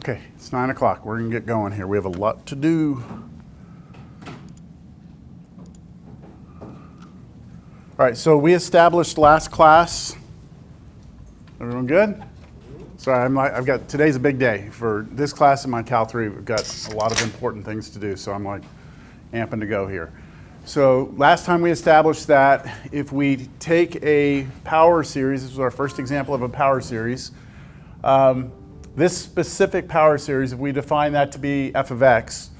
Okay, it's 9 o'clock. We're going to get going here. We have a lot to do. All right, so we established last class. Everyone good? Sorry, I've got, today's a big day. For this class in my Cal 3, we've got a lot of important things to do, so I'm like amping to go here. So last time we established that if we take a power series, this was our first example of a power series, this specific power series, if we define that to be f of x,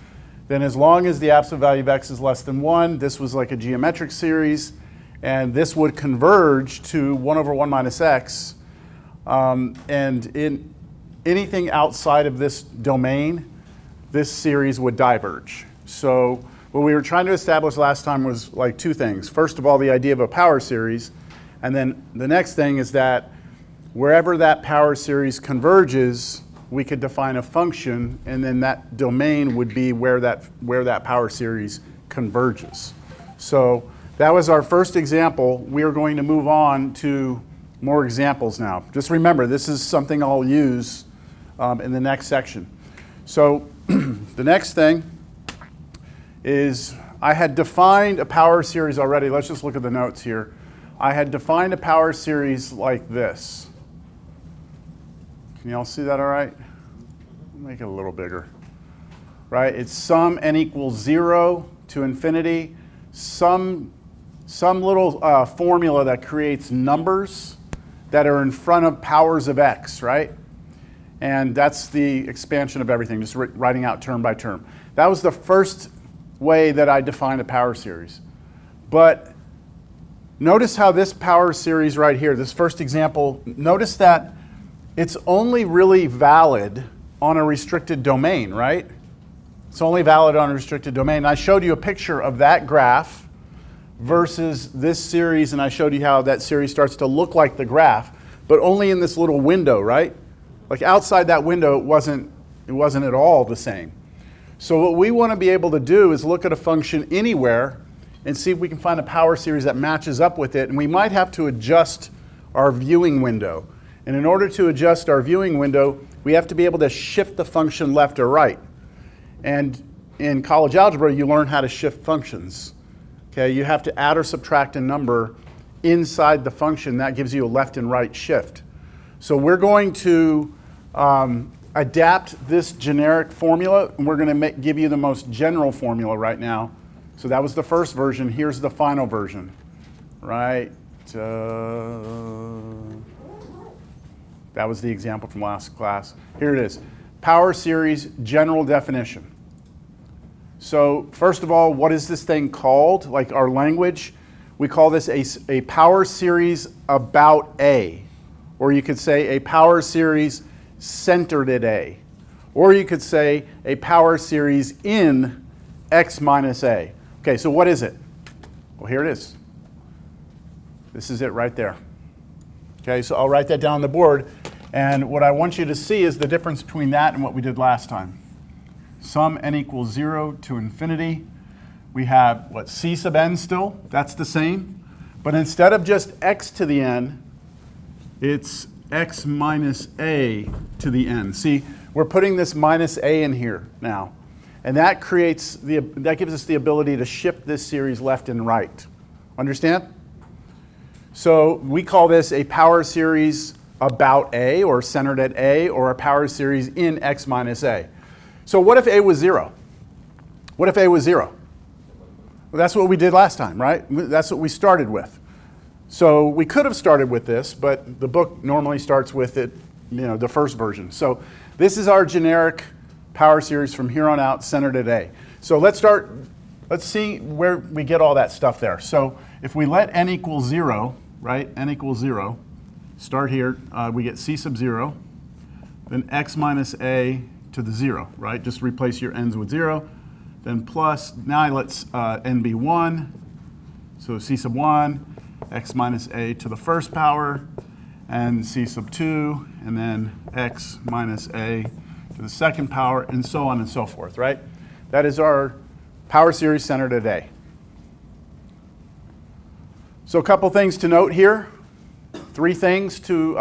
then as long as the absolute value of x is less than 1, this was like a geometric series, and this would converge to 1 over 1 minus x. And in anything outside of this domain, this series would diverge. So what we were trying to establish last time was like two things. First of all, the idea of a power series, and then the next thing is that wherever that power series converges, we could define a function, and then that domain would be where that power series converges. So that was our first example. We are going to move on to more examples now. Just remember, this is something I'll use in the next section. So the next thing is I had defined a power series already. Let's just look at the notes here. I had defined a power series like this. Can you all see that all right? Make it a little bigger. Right? It's sum n equals 0 to infinity. Some little formula that creates numbers that are in front of powers of x, right? And that's the expansion of everything, just writing out term by term. That was the first way that I defined a power series. But notice how this power series right here, this first example, notice that it's only really valid on a restricted domain, right? It's only valid on a restricted domain. And I showed you a picture of that graph versus this series, and I showed you how that series starts to look like the graph, but only in this little window, right? Like outside that window, it wasn't at all the same. So what we want to be able to do is look at a function anywhere and see if we can find a power series that matches up with it, and we might have to adjust our viewing window. And in order to adjust our viewing window, we have to be able to shift the function left or right. And in college algebra, you learn how to shift functions. Okay, you have to add or subtract a number inside the function. That gives you a left and right shift. So we're going to adapt this generic formula, and we're going to give you the most general formula right now. So that was the first version. Here's the final version. Right? That was the example from last class. Here it is. Power series general definition. So first of all, what is this thing called? Like our language, we call this a power series about A. Or you could say a power series centered at A. Or you could say a power series in x minus A. Okay, so what is it? Well, here it is. This is it right there. Okay, so I'll write that down on the board. And what I want you to see is the difference between that and what we did last time. Sum n equals 0 to infinity. We have, what, c sub n still? That's the same. But instead of just x to the n, it's x minus a to the n. See, we're putting this minus a in here now. And that gives us the ability to shift this series left and right. Understand? So we call this a power series about a, or centered at a, or a power series in x minus a. So what if a was 0? What if a was 0? Well, that's what we did last time, right? That's what we started with. So we could have started with this, but the book normally starts with it, the first version. So this is our generic power series from here on out, centered at a. So let's see where we get all that stuff there. So if we let n equal 0, right, n equals 0, start here, we get c sub 0, then x minus a to the 0, right? Just replace your n's with 0. Then plus, now let's n be 1. So c sub 1, x minus a to the first power, and c sub 2, and then x minus a to the second power, and so on and so forth, right? That is our power series centered at A. So a couple things to note here. 3 things to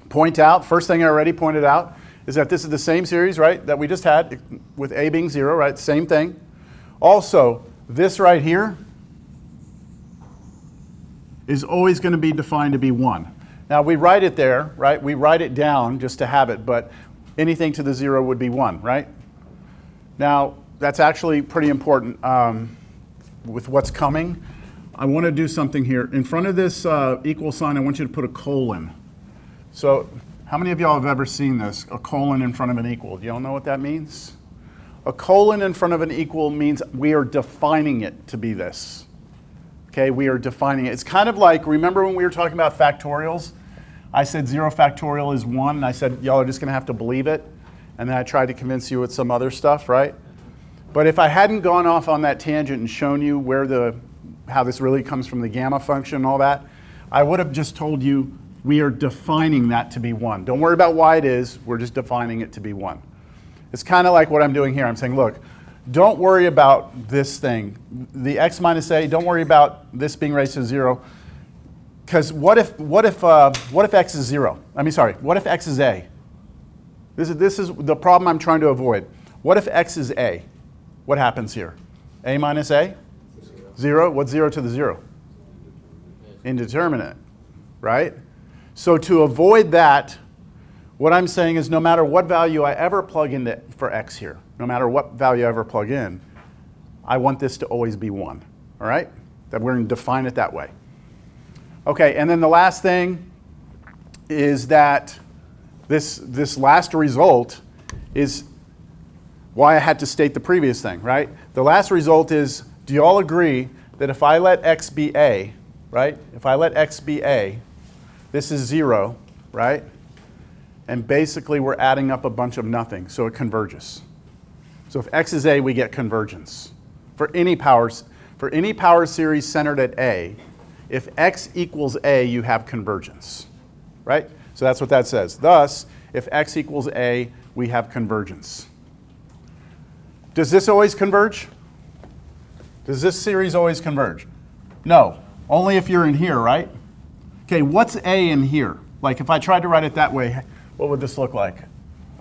point out. First thing I already pointed out is that this is the same series, right, that we just had with a being 0, right? Same thing. Also, this right here is always going to be defined to be 1. Now, we write it there, right? We write it down just to have it, but anything to the 0 would be 1, right? Now, that's actually pretty important with what's coming. I want to do something here. In front of this equal sign, I want you to put a colon. So, how many of y'all have ever seen this? A colon in front of an equal. Do y'all know what that means? A colon in front of an equal means we are defining it to be this. Okay, we are defining it. It's kind of like, remember when we were talking about factorials? I said 0 factorial is 1, and I said, y'all are just going to have to believe it. And then I tried to convince you with some other stuff, right? But if I hadn't gone off on that tangent and shown you how this really comes from the gamma function and all that, I would have just told you we are defining that to be 1. Don't worry about why it is, we're just defining it to be 1. It's kind of like what I'm doing here. I'm saying, look, don't worry about this thing. The x minus a, don't worry about this being raised to 0. Because what if x is 0? What if x is a? This is the problem I'm trying to avoid. What if x is a? What happens here? A minus a? 0. What's 0 to the 0? Indeterminate, right? So to avoid that, what I'm saying is no matter what value I ever plug in for x here, no matter what value I ever plug in, I want this to always be 1, all right? That we're going to define it that way. Okay, and then the last thing is that this last result is why I had to state the previous thing, right? The last result is, do you all agree that if I let x be a, right? If I let x be a, this is 0, right? And basically we're adding up a bunch of nothing, so it converges. So if x is a, we get convergence. For any power series centered at a, if x equals a, you have convergence, right? So that's what that says. Thus, if x equals a, we have convergence. Does this always converge? Does this series always converge? No, only if you're in here, right? Okay, what's a in here? Like if I tried to write it that way, what would this look like?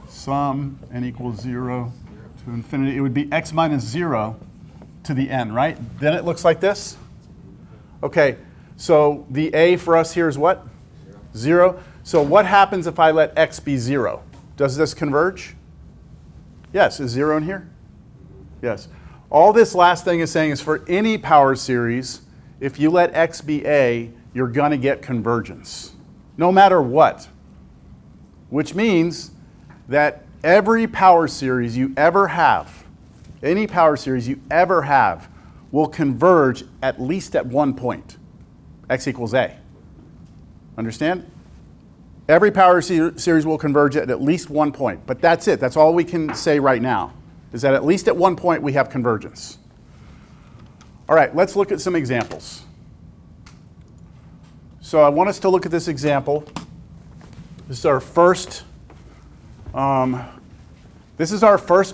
Sum n equals 0 to infinity. It would be x minus 0 to the n, right? Then it looks like this. Okay, so the a for us here is what? 0. So what happens if I let x be 0? Does this converge? Yes. Is 0 in here? Yes. All this last thing is saying is for any power series, if you let x be a, you're going to get convergence, no matter what. Which means that every power series you ever have, any power series you ever have, will converge at least at one point. X equals a. Understand? Every power series will converge at least one point. But that's it. That's all we can say right now, is that at least at one point we have convergence. All right, let's look at some examples. So I want us to look at this example. This is our first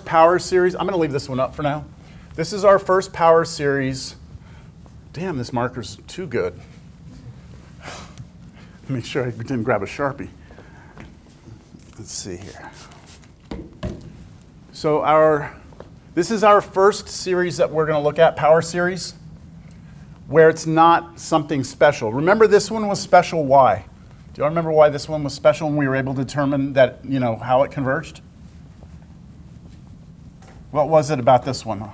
power series. I'm going to leave this one up for now. This is our first power series. Damn, this marker's too good. Make sure I didn't grab a Sharpie. Let's see here. So this is our first series that we're going to look at, power series, where it's not something special. Remember this one was special, why? Do you all remember why this one was special when we were able to determine that, how it converged? What was it about this one?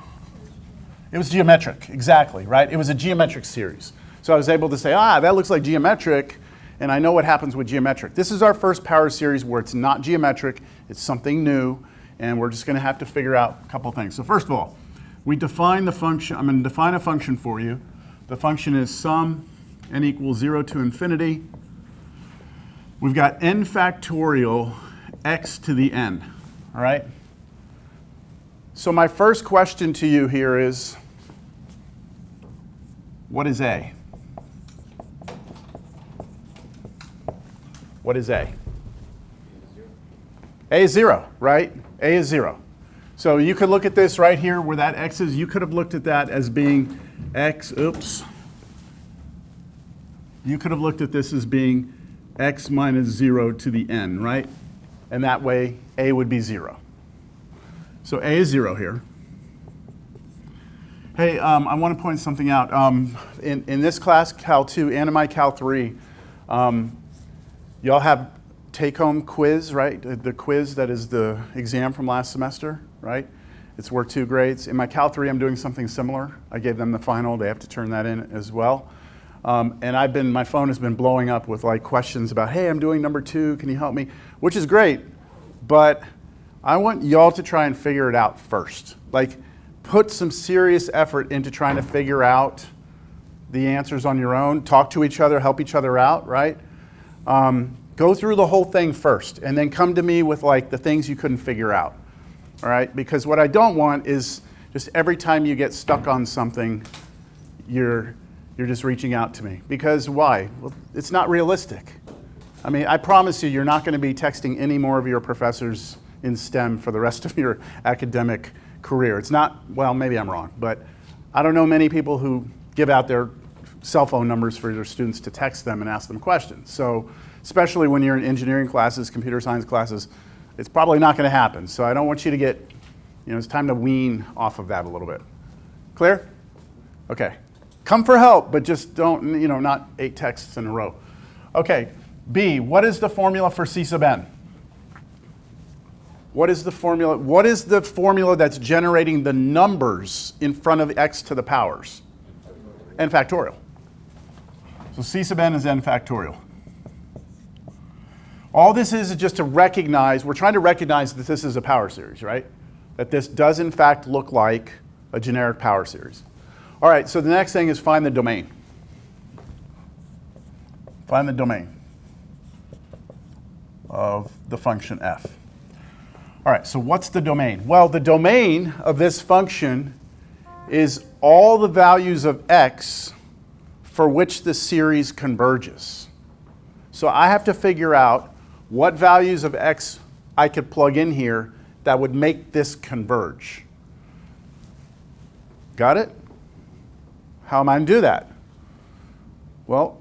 It was geometric, exactly, right? It was a geometric series. So I was able to say, that looks like geometric, and I know what happens with geometric. This is our first power series where it's not geometric, it's something new, and we're just going to have to figure out a couple things. So first of all, we define the function. I'm going to define a function for you. The function is sum n equals 0 to infinity. We've got n factorial x to the n, all right? So my first question to you here is, what is a? What is a? A is 0, right? A is 0. So you could look at this right here where that x is. You could have looked at that as being x, You could have looked at this as being x minus 0 to the n, right? and that way a would be 0. So a is 0 here. Hey, I want to point something out. In this class, Cal 2 and in my Cal 3, y'all have take-home quiz, right? The quiz that is the exam from last semester, right? It's worth 2 grades. In my Cal 3, I'm doing something similar. I gave them the final. They have to turn that in as well. And my phone has been blowing up with like questions about, hey, I'm doing number 2, can you help me? Which is great, but I want y'all to try and figure it out first. Like, put some serious effort into trying to figure out the answers on your own. Talk to each other, help each other out, right? Go through the whole thing first, and then come to me with like the things you couldn't figure out, all right? Because what I don't want is just every time you get stuck on something, you're just reaching out to me. Because why? Well, it's not realistic. I mean, I promise you, you're not going to be texting any more of your professors in STEM for the rest of your academic career. It's not, well, maybe I'm wrong, but I don't know many people who give out their cell phone numbers for their students to text them and ask them questions. So, especially when you're in engineering classes, computer science classes, it's probably not going to happen. So I don't want you to get, it's time to wean off of that a little bit. Clear? Okay. Come for help, but just don't, not 8 texts in a row. Okay, B, what is the formula for C sub n? What is the formula? What is the formula that's generating the numbers in front of x to the powers? N factorial. So C sub n is n factorial. All this is just to recognize, we're trying to recognize that this is a power series, right? That this does in fact look like a generic power series. All right, so the next thing is find the domain. Find the domain of the function f. All right, so what's the domain? Well, the domain of this function is all the values of x for which the series converges. So I have to figure out what values of x I could plug in here that would make this converge. Got it? How am I going to do that? Well,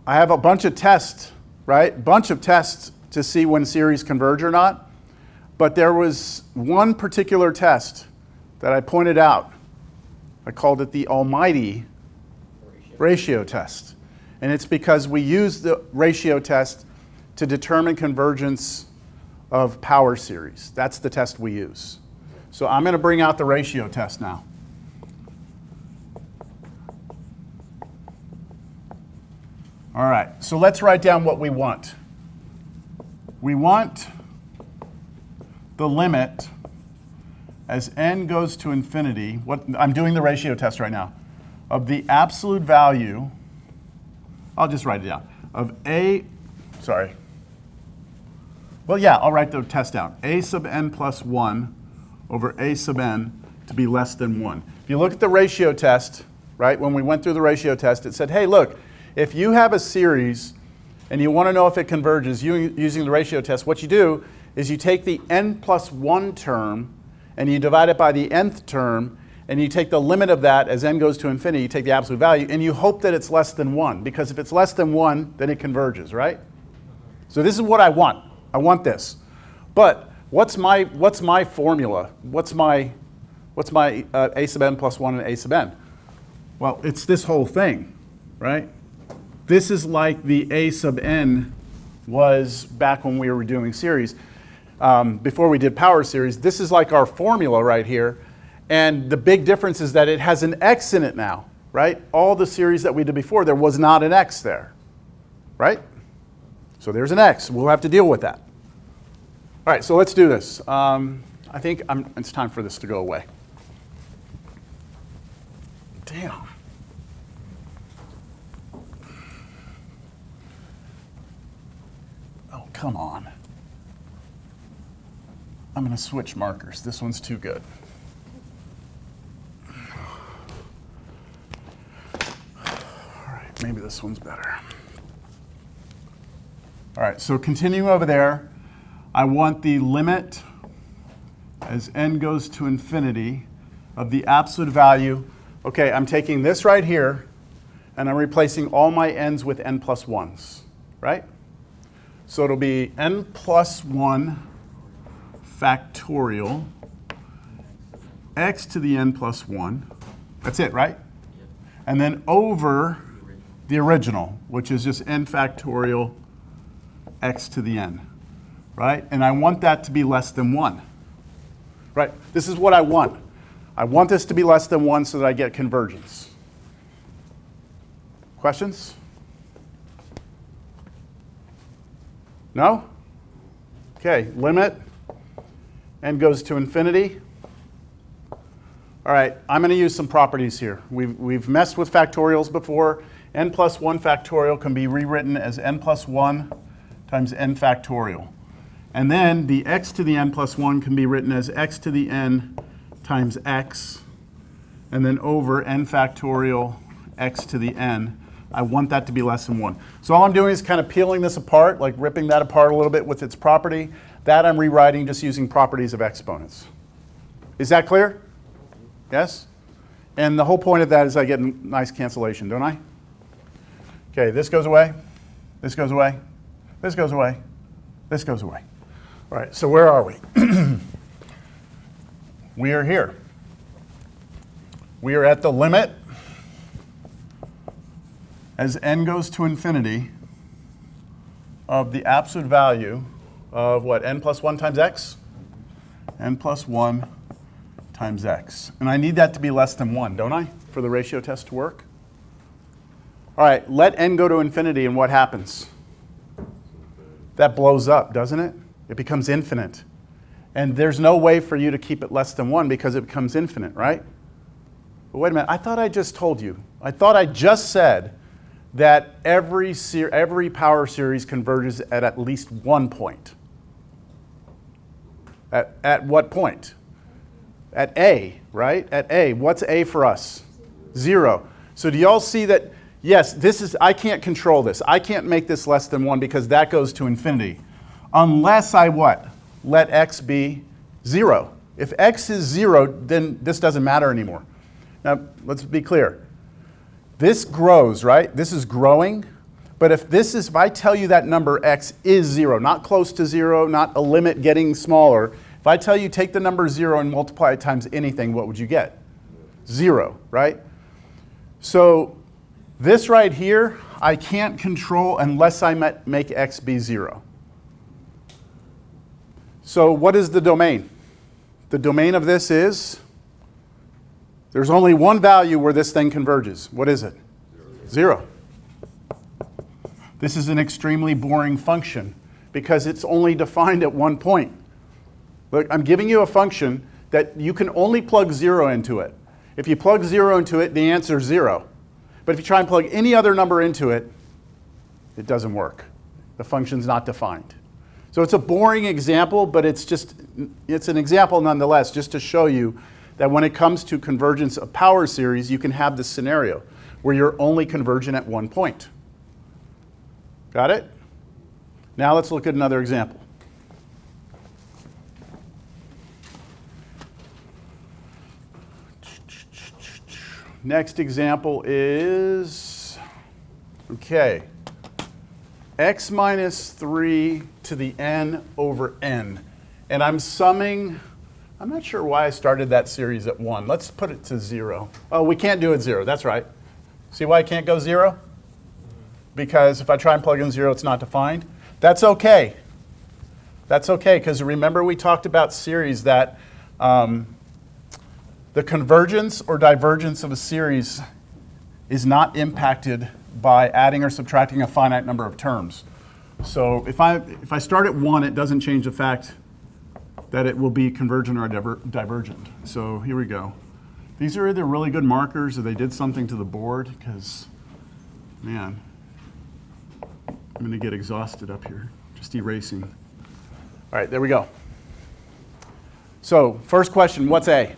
I have a bunch of tests, right? Bunch of tests to see when series converge or not. But there was one particular test that I pointed out. I called it the almighty ratio test. And it's because we use the ratio test to determine convergence of power series. That's the test we use. So I'm going to bring out the ratio test now. All right, so let's write down what we want. We want the limit as n goes to infinity, I'm doing the ratio test right now, of the absolute value, I'll just write it down, of I'll write the test down. A sub n plus 1 over a sub n to be less than 1. If you look at the ratio test, right, when we went through the ratio test, it said, hey, look, if you have a series and you want to know if it converges using the ratio test, what you do is you take the n plus 1 term and you divide it by the nth term, and you take the limit of that as n goes to infinity, you take the absolute value, and you hope that it's less than 1, because if it's less than 1, then it converges, right? So this is what I want. I want this. But what's my formula? What's my a sub n plus 1 and a sub n? Well, it's this whole thing, right? This is like the a sub n was back when we were doing series. Before we did power series, this is like our formula right here. And the big difference is that it has an x in it now, right? All the series that we did before, there was not an x there, right? So there's an x. We'll have to deal with that. All right, so let's do this. I think it's time for this to go away. Damn. Oh, come on. I'm going to switch markers. This one's too good. All right, maybe this one's better. All right, so continuing over there, I want the limit as n goes to infinity of the absolute value. Okay, I'm taking this right here, and I'm replacing all my n's with n plus 1s, right? So it'll be n plus 1 factorial x to the n plus 1. That's it, right? And then over the original, which is just n factorial x to the n, right? And I want that to be less than 1, right? This is what I want. I want this to be less than 1 so that I get convergence. Questions? No? Okay, limit n goes to infinity. All right, I'm going to use some properties here. We've messed with factorials before. N plus 1 factorial can be rewritten as n plus 1 times n factorial. And then the x to the n plus 1 can be written as x to the n times x, and then over n factorial x to the n. I want that to be less than 1. So all I'm doing is kind of peeling this apart, like ripping that apart a little bit with its property. That I'm rewriting just using properties of exponents. Is that clear? Yes? And the whole point of that is I get a nice cancellation, don't I? Okay, this goes away, this goes away, this goes away, this goes away. All right, so where are we? We are here. We are at the limit as n goes to infinity of the absolute value of what, n plus 1 times x? N plus 1 times x. And I need that to be less than 1, don't I, for the ratio test to work? All right, let n go to infinity, and what happens? That blows up, doesn't it? It becomes infinite. And there's no way for you to keep it less than 1 because it becomes infinite, right? But wait a minute, I thought I just told you. I thought I just said that every power series converges at least one point. At what point? At a, right? At a. What's a for us? 0. So do y'all see that? Yes, I can't control this. I can't make this less than 1 because that goes to infinity. Unless I what? Let x be 0. If x is 0, then this doesn't matter anymore. Now, let's be clear. This grows, right? This is growing. But if I tell you that number x is 0, not close to 0, not a limit getting smaller, if I tell you take the number 0 and multiply it times anything, what would you get? 0, right? So this right here, I can't control unless I make x be 0. So what is the domain? The domain of this is, there's only one value where this thing converges. What is it? 0. This is an extremely boring function because it's only defined at one point. Look, I'm giving you a function that you can only plug 0 into it. If you plug 0 into it, the answer is 0. But if you try and plug any other number into it, it doesn't work. The function's not defined. So it's a boring example, but it's an example nonetheless, just to show you that when it comes to convergence of power series, you can have this scenario where you're only convergent at one point. Got it? Now let's look at another example. Next example is, okay, x minus 3 to the n over n. And I'm summing, I'm not sure why I started that series at 1. Let's put it to 0. Oh, we can't do it 0. That's right. See why I can't go 0? Because if I try and plug in 0, it's not defined. That's okay. That's okay, because remember we talked about series that the convergence or divergence of a series is not impacted by adding or subtracting a finite number of terms. So if I start at 1, it doesn't change the fact that it will be convergent or divergent. So here we go. These are either really good markers or they did something to the board because, man, I'm going to get exhausted up here just erasing. All right, there we go. So first question, what's A?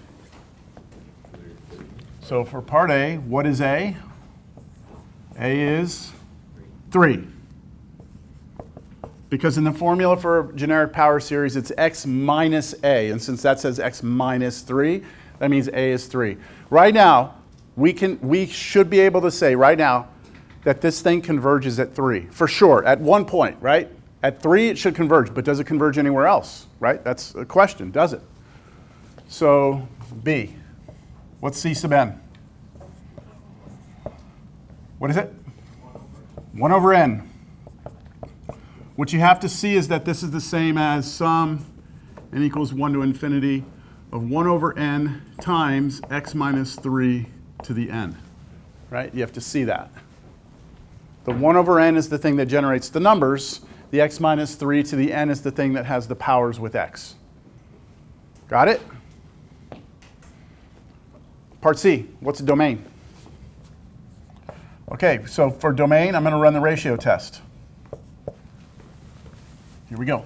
So for part A, what is A? A is 3. Because in the formula for generic power series, it's x minus A. And since that says x minus 3, that means A is 3. Right now, we should be able to say right now that this thing converges at 3. For sure, at one point, right? At 3, it should converge, but does it converge anywhere else, right? That's a question, does it? So B, what's C sub n? What is it? 1 over n. What you have to see is that this is the same as sum n equals 1 to infinity of 1 over n times x minus 3 to the n, right? You have to see that. The 1 over n is the thing that generates the numbers. The x minus 3 to the n is the thing that has the powers with x. Got it? Part C, what's a domain? Okay, so for domain, I'm going to run the ratio test. Here we go.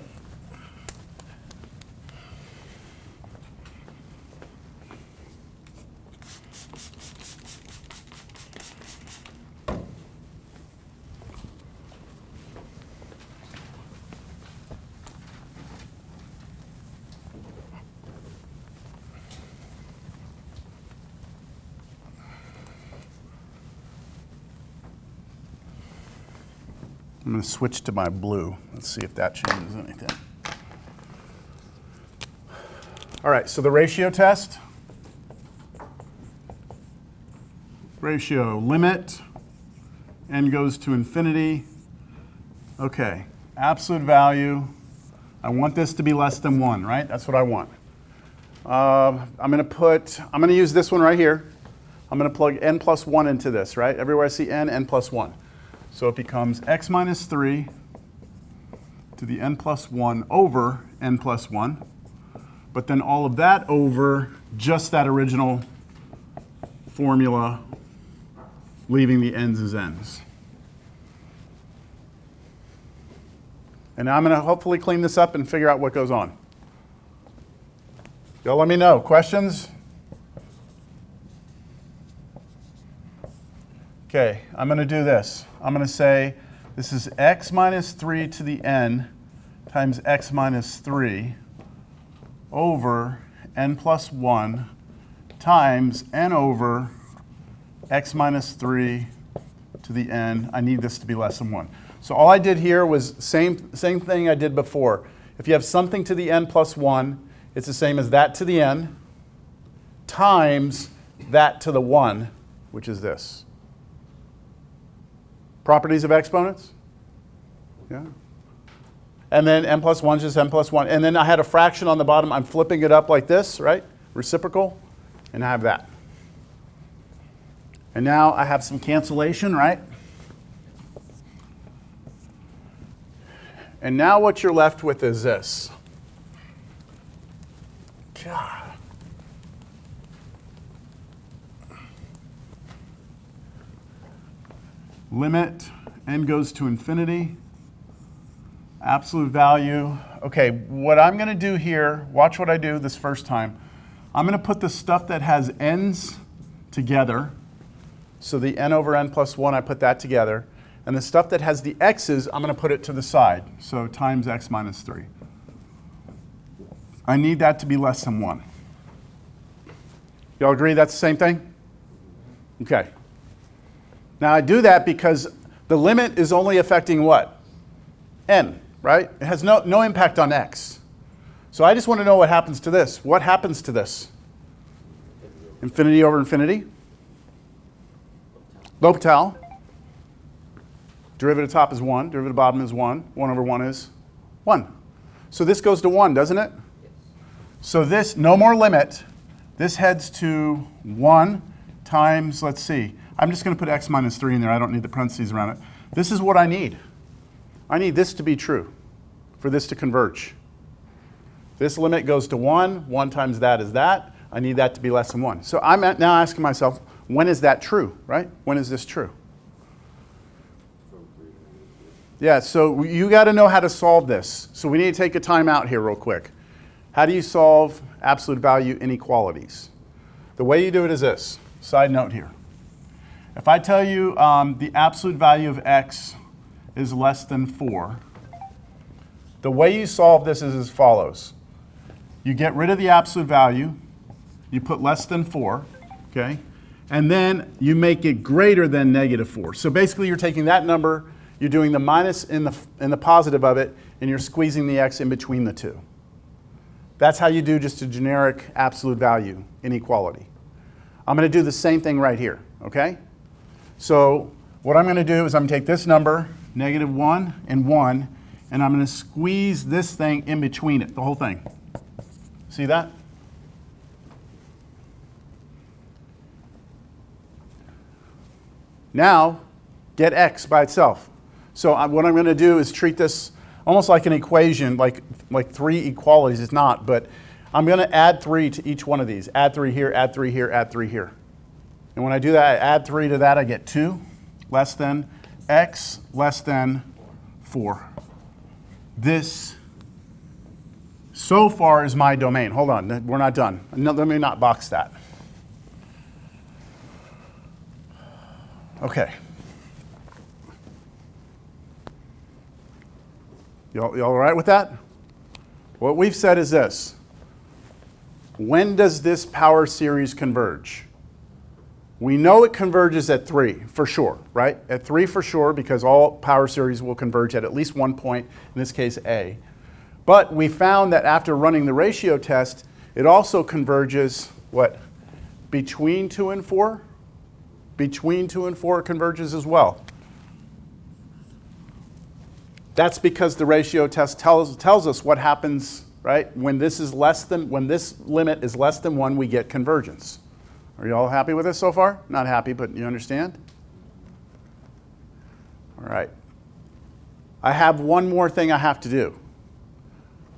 I'm going to switch to my blue. Let's see if that changes anything. All right, so the ratio test. Ratio limit, n goes to infinity. Okay, absolute value. I want this to be less than 1, right? That's what I want. I'm going to use this one right here. I'm going to plug n plus 1 into this, right? Everywhere I see n, n plus 1. So it becomes x minus 3 to the n plus 1 over n plus 1. But then all of that over just that original formula, leaving the n's as n's. And now I'm going to hopefully clean this up and figure out what goes on. Y'all let me know. Questions? Okay, I'm going to do this. I'm going to say this is x minus 3 to the n times x minus 3 over n plus 1 times n over x minus 3 to the n. I need this to be less than 1. So all I did here was same thing I did before. If you have something to the n plus 1, it's the same as that to the n times that to the 1, which is this. Properties of exponents? Yeah. And then n plus 1 is just n plus 1. And then I had a fraction on the bottom. I'm flipping it up like this, right? Reciprocal. And I have that. And now I have some cancellation, right? And now what you're left with is this. God. Limit, n goes to infinity. Absolute value. Okay, what I'm going to do here, watch what I do this first time. I'm going to put the stuff that has n's together. So the n over n plus 1, I put that together. And the stuff that has the x's, I'm going to put it to the side. So times x minus 3. I need that to be less than 1. Y'all agree that's the same thing? Okay. Now I do that because the limit is only affecting what? N, right? It has no impact on x. So I just want to know what happens to this. What happens to this? Infinity over infinity. L'Hopital. Derivative top is 1. Derivative bottom is 1. 1 over 1 is 1. So this goes to 1, doesn't it? So this, no more limit. This heads to 1 times, let's see. I'm just going to put x minus 3 in there. I don't need the parentheses around it. This is what I need. I need this to be true for this to converge. This limit goes to 1. 1 times that is that. I need that to be less than 1. So I'm now asking myself, when is that true, right? When is this true? Yeah, so you got to know how to solve this. So we need to take a time out here real quick. How do you solve absolute value inequalities? The way you do it is this. Side note here. If I tell you the absolute value of x is less than 4, the way you solve this is as follows. You get rid of the absolute value. You put less than 4, okay? And then you make it greater than negative 4. So basically you're taking that number, you're doing the minus in the positive of it, and you're squeezing the x in between the two. That's how you do just a generic absolute value inequality. I'm going to do the same thing right here, okay? So what I'm going to do is I'm going to take this number, -1 and 1, and I'm going to squeeze this thing in between it, the whole thing. See that? Now, get x by itself. So what I'm going to do is treat this almost like an equation, like 3 equalities. It's not, but I'm going to add 3 to each one of these. Add 3 here, add 3 here, add 3 here. And when I do that, I add 3 to that, I get 2 less than x less than 4. This, so far, is my domain. Hold on, we're not done. No, let me not box that. Okay. You all right with that? What we've said is this. When does this power series converge? We know it converges at 3 for sure, right? At 3 for sure, because all power series will converge at least one point, in this case A. But we found that after running the ratio test, it also converges, what, between 2 and 4? Between 2 and 4 it converges as well. That's because the ratio test tells us what happens, right? When this limit is less than 1, we get convergence. Are you all happy with this so far? Not happy, but you understand? All right. I have one more thing I have to do.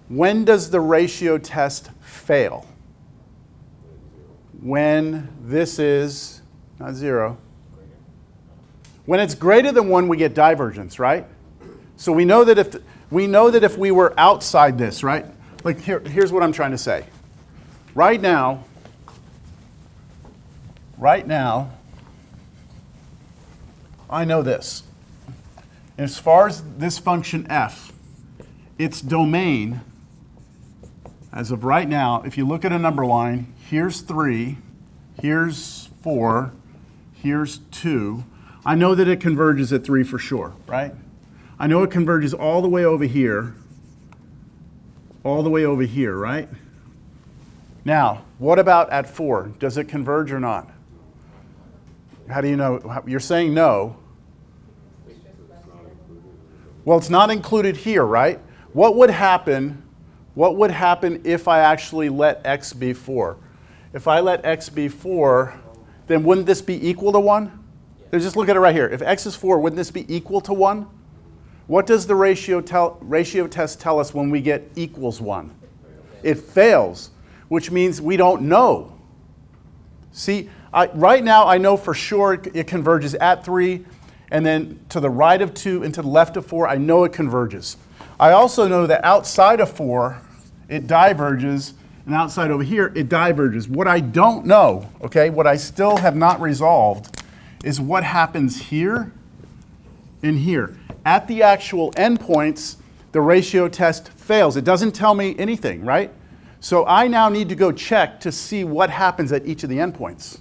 When does the ratio test fail? When this is, not 0. When it's greater than 1, we get divergence, right? So we know that if we were outside this, right? Like here's what I'm trying to say. Right now, I know this. As far as this function f, its domain, as of right now, if you look at a number line, here's 3, here's 4, here's 2. I know that it converges at 3 for sure, right? I know it converges all the way over here, right? Now, what about at 4? Does it converge or not? How do you know? You're saying no. Well, it's not included here, right? What would happen if I actually let x be 4? If I let x be 4, then wouldn't this be equal to 1? Just look at it right here. If x is 4, wouldn't this be equal to 1? What does the ratio test tell us when we get equals 1? It fails, which means we don't know. See, right now I know for sure it converges at 3, and then to the right of 2 and to the left of 4, I know it converges. I also know that outside of 4, it diverges, and outside over here, it diverges. What I don't know, okay, what I still have not resolved, is what happens here and here. At the actual endpoints, the ratio test fails. It doesn't tell me anything, right? So I now need to go check to see what happens at each of the endpoints.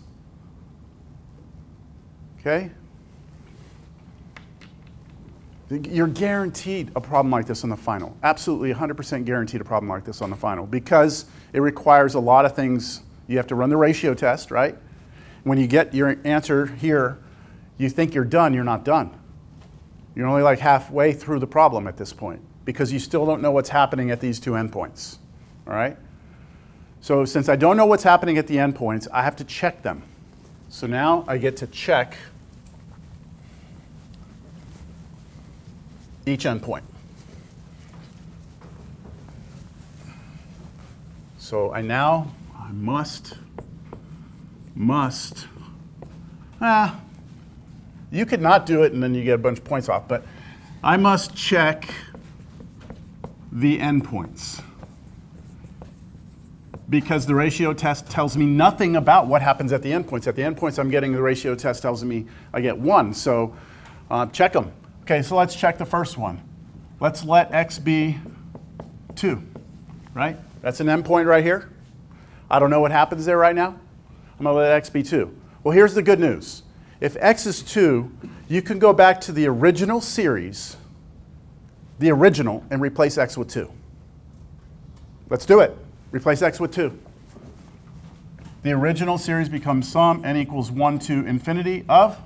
Okay? You're guaranteed a problem like this on the final. Absolutely 100% guaranteed a problem like this on the final, because it requires a lot of things. You have to run the ratio test, right? When you get your answer here, you think you're done, you're not done. You're only like halfway through the problem at this point, because you still don't know what's happening at these two endpoints, all right? So since I don't know what's happening at the endpoints, I have to check them. So now I get to check each endpoint. So I must, you could not do it and then you get a bunch of points off, but I must check the endpoints, because the ratio test tells me nothing about what happens at the endpoints. At the endpoints, I'm getting the ratio test tells me I get 1, so check them. Okay, so let's check the first one. Let's let x be 2, right? That's an endpoint right here. I don't know what happens there right now. I'm going to let x be 2. Well, here's the good news. If x is 2, you can go back to the original series the original, and replace x with 2. Let's do it. Replace x with 2. The original series becomes sum n equals 1 to infinity of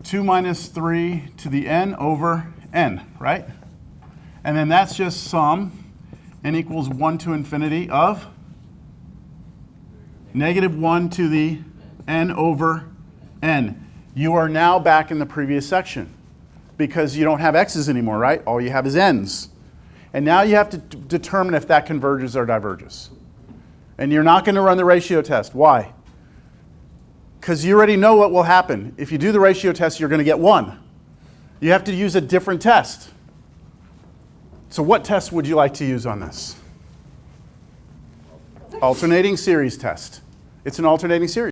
2 minus 3 to the n over n, right? And then that's just sum n equals 1 to infinity of negative 1 to the n over n. You are now back in the previous section because you don't have x's anymore, right? All you have is n's. And now you have to determine if that converges or diverges. And you're not going to run the ratio test. Why? Because you already know what will happen. If you do the ratio test, you're going to get 1. You have to use a different test. So what test would you like to use on this? Alternating series test. It's an alternating series.